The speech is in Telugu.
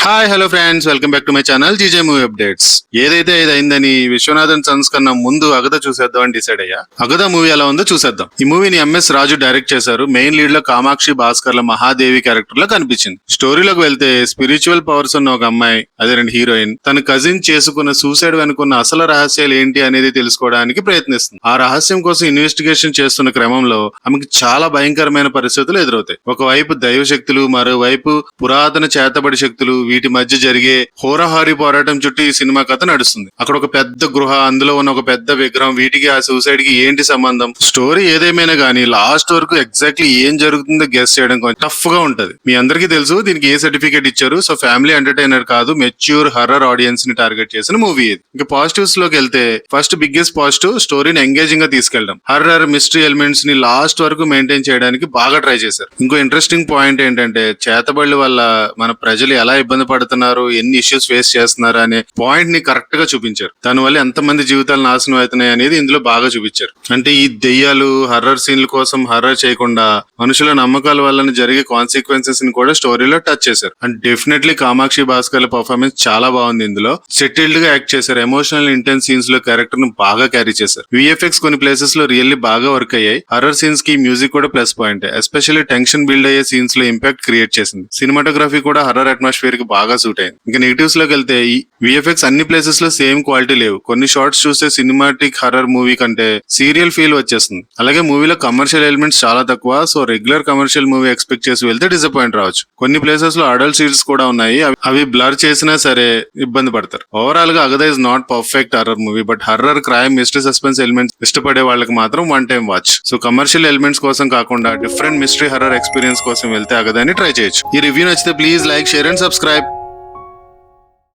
Hi hello friends, welcome back to my channel GJ movie updates. ఏదైతే ఇది అయిందని విశ్వనాథన్ సన్స్ కన్నా ముందు అగద చూసేద్దాం అని డిసైడ్ అయ్యా. అగద మూవీ ఎలా ఉందో చూసేద్దాం. ఈ మూవీని ఎంఎస్ రాజు డైరెక్ట్ చేశారు. మెయిన్ లీడ్ లో కామాక్షి భాస్కర్ల మహాదేవి క్యారెక్టర్ లో కనిపించింది. స్టోరీలోకి వెళ్తే స్పిరిచువల్ పవర్స్ ఉన్న ఒక అమ్మాయి, అదే రెండు హీరోయిన్, తన కజిన్ చేసుకున్న సూసైడ్ వెనుకున్న అసలు రహస్యాలు ఏంటి అనేది తెలుసుకోవడానికి ప్రయత్నిస్తుంది. ఆ రహస్యం కోసం ఇన్వెస్టిగేషన్ చేస్తున్న క్రమంలో ఆమెకి చాలా భయంకరమైన పరిస్థితులు ఎదురవుతాయి. ఒకవైపు దైవ శక్తులు, మరోవైపు పురాతన చేతబడి శక్తులు, వీటి మధ్య జరిగే హోరాహారీ పోరాటం చుట్టూ ఈ సినిమా కథ నడుస్తుంది. అక్కడ ఒక పెద్ద గృహ, అందులో ఉన్న ఒక పెద్ద విగ్రహం, వీటికి ఆ సూసైడ్ కి ఏంటి సంబంధం? స్టోరీ ఏదేమైనా గానీ లాస్ట్ వరకు ఎగ్జాక్ట్లీ ఏం జరుగుతుందో గెస్ చేయడం కొంచెం టఫ్ గా ఉంటది. మీ అందరికీ తెలుసు దీనికి ఏ సర్టిఫికేట్ ఇచ్చారు. సో ఫ్యామిలీ ఎంటర్టైనర్ కాదు, మెచ్యూర్ హర్రర్ ఆడియన్స్ ని టార్గెట్ చేసిన మూవీ ఇది. ఇంకా పాజిటివ్స్ లోకి వెళ్తే ఫస్ట్ బిగ్గెస్ట్ పాజిటివ్, స్టోరీని ఎంగేజింగ్ గా తీసుకెళ్ళడం. హర్రర్ మిస్టరీ ఎలిమెంట్స్ ని లాస్ట్ వరకు మెయింటైన్ చేయడానికి బాగా ట్రై చేశారు. ఇంకో ఇంట్రెస్టింగ్ పాయింట్ ఏంటంటే చేతబడుల వల్ల మన ప్రజలు ఎలా ఇబ్బంది పడుతున్నారు, ఎన్ని ఇష్యూస్ ఫేస్ చేస్తున్నారు అనే పాయింట్ ని కరెక్ట్ గా చూపించారు. దానివల్ల ఎంతమంది జీవితాలు నాశనం అవుతున్నాయి అనేది ఇందులో బాగా చూపించారు. అంటే ఈ దెయ్యాలు, హర్రర్ సీన్ల కోసం హర్రర్ చేయకుండా మనుషుల నమ్మకాల వల్ల జరిగే కాన్సిక్వెన్సెస్ ని కూడా స్టోరీలో టచ్ చేశారు. And definitely Kamakshi Bhaskarla performance చాలా బాగుంది. ఇందులో సెటిల్డ్ గా యాక్ట్ చేశారు. ఎమోషనల్ ఇంటెన్స్ సీన్స్ లో క్యారెక్టర్ ను బాగా క్యారీ చేశారు. విఎఫ్ఎక్స్ కొన్ని ప్లేసెస్ లో రియల్లీ బాగా వర్క్ అయ్యాయి. హర్రర్ సీన్స్ కి మ్యూజిక్ కూడా plus point. Especially tension build అయ్యే సీన్స్ లో ఇంపాక్ట్ క్రియేట్ చేసింది. సినిమాటోగ్రఫీ కూడా హర్రర్ అట్మాస్ఫియర్ కి బాగా సూట్ అయింది. ఇంకా నెగిటివ్స్ లోకి వెళ్తే ఈ విఎఫ్ఎక్స్ అన్ని ప్లేసెస్ లో సేమ్ క్వాలిటీ లేవు. కొన్ని షార్ట్స్ చూస్తే సినిమాటిక్ హర్రర్ మూవీ కంటే సీరియల్ ఫీల్ వచ్చేస్తుంది. అలాగే మూవీలో కమర్షియల్ ఎలిమెంట్స్ చాలా తక్కువ. So regular commercial movie expect చేసి వెళ్తే డిసప్పాయింట్ రావచ్చు. కొన్ని ప్లేసెస్ లో అడల్ట్ సీన్స్ కూడా ఉన్నాయి. అవి బ్లర్ చేసినా సరే ఇబ్బంది పడతారు. ఓవరాల్ గా అగద is not perfect horror movie, but horror, crime, mystery, suspense elements ఇష్టపడే వాళ్ళకి మాత్రం one time watch. So commercial elements కోసం కాకుండా డిఫరెంట్ మిస్టరీ హర్రర్ ఎక్స్పీరియన్స్ కోసం వెళ్తే అగదాన్ని ట్రై చేయొచ్చు. ఈ రివ్యూ నచ్చితే please like, share and subscribe.